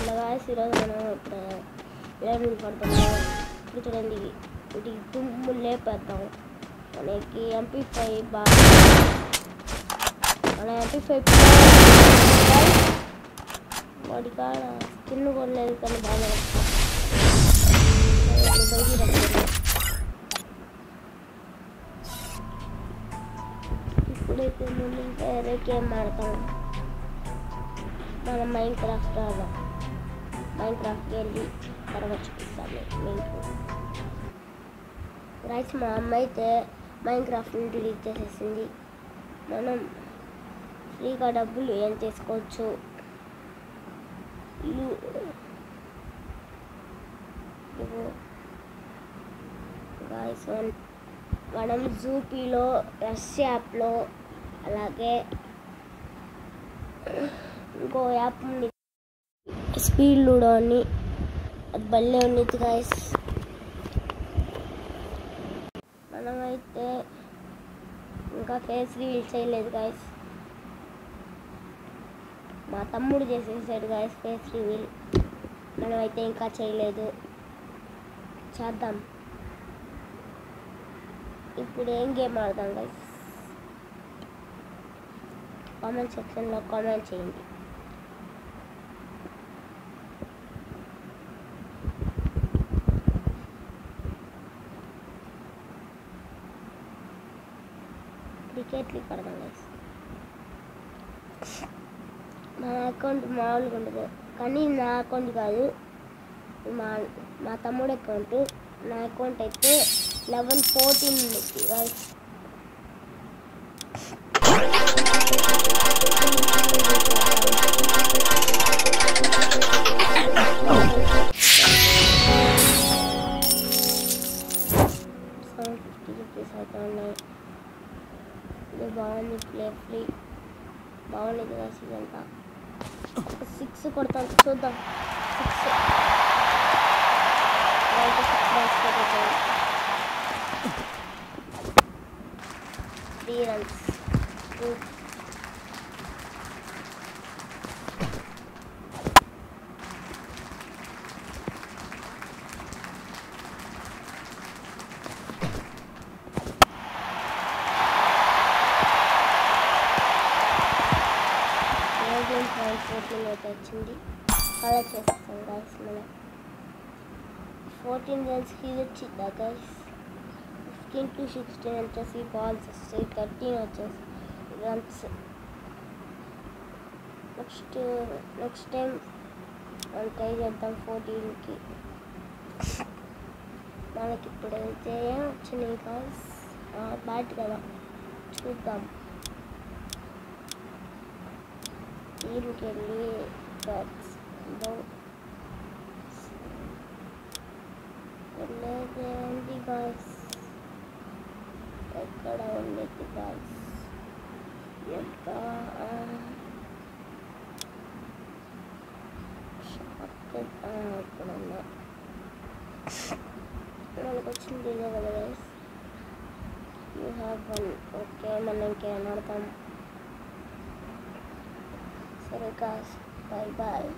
Hello guys, ఈరోజు మనం ఇప్పుడు లెవెల్ పడుతున్నాం. ఇప్పుడు చూడండి, వీటికి దుమ్ము లేపేద్దాం. మనకి MP5 బాగా, మన MP5 వాడి కాడ స్కిన్ కూడా లేదు కానీ బాగా ఇప్పుడైతే ముందు ఇంకా వేరే గేమ్ ఆడతాం. మనం మైన్క్రాఫ్ట్కి వెళ్ళి తర్వాత చూపిస్తాను మీకు. రైట్, మా అమ్మ అయితే మైన్క్రాఫ్ట్ని డిలీట్ చేసేసింది. మనం ఫ్రీగా డబ్బులు ఏం చేసుకోవచ్చు. మనం జూపీలో, రష్ యాప్లో, అలాగే ఇంకో యాప్ ఉంది స్పీడ్ లూడో అని, అది భలే ఉన్నది గాయస్. మనమైతే ఇంకా ఫేస్ రివీల్ చేయలేదు గాయస్. మా తమ్ముడు చేసేసాడు గాయస్ ఫేస్ రివీల్. మనమైతే ఇంకా చేయలేదు, చేద్దాం. ఇప్పుడు ఏం గేమ్ ఆడదాం గాయస్? కామెంట్ సెక్షన్లో కామెంట్ చేయండి. క్రికెట్లు ఆడదాం గైస్. నా అకౌంట్ మామూలుగా ఉండదు, కానీ నా అకౌంట్ కాదు, మా తమ్ముడు అకౌంట్. నా అకౌంట్ అయితే లెవెల్ 14 ఉంది గైస్. ₹50 అయితే ఉన్నాయి. ఇది బాగుంది, ప్లే ఫ్రీ బాగుంది కదా. ఇదంతా 6 కొడతాను, చూద్దాం. 3 రన్స్. అయితే వచ్చింది, కలెక్ట్ చేస్తాం గైస్. మనం 14 రన్స్కి ఇది వచ్చిందా గైస్? 15 to 16 వచ్చేసి బాల్స్ వస్తాయి, 13 వచ్చేసి రన్స్. నెక్స్ట్ టైం మనం ట్రై చేద్దాం 14కి. మనకి ఇప్పుడైతే ఏం వచ్చినాయి గైస్? బ్యాట్ కదా, చూద్దాం. టీంకి వెళ్ళి బ్యాట్స్ వెళ్ళేది గాయస్. ఎక్కడ ఉండేది గాయస్? ఇక్కడున్నా మనకు వచ్చింది ఇదే కదా guys. You have one. Okay, మనం ఇంకేం ఆడతాం. సరే గాయస్, బాయ్ బాయ్.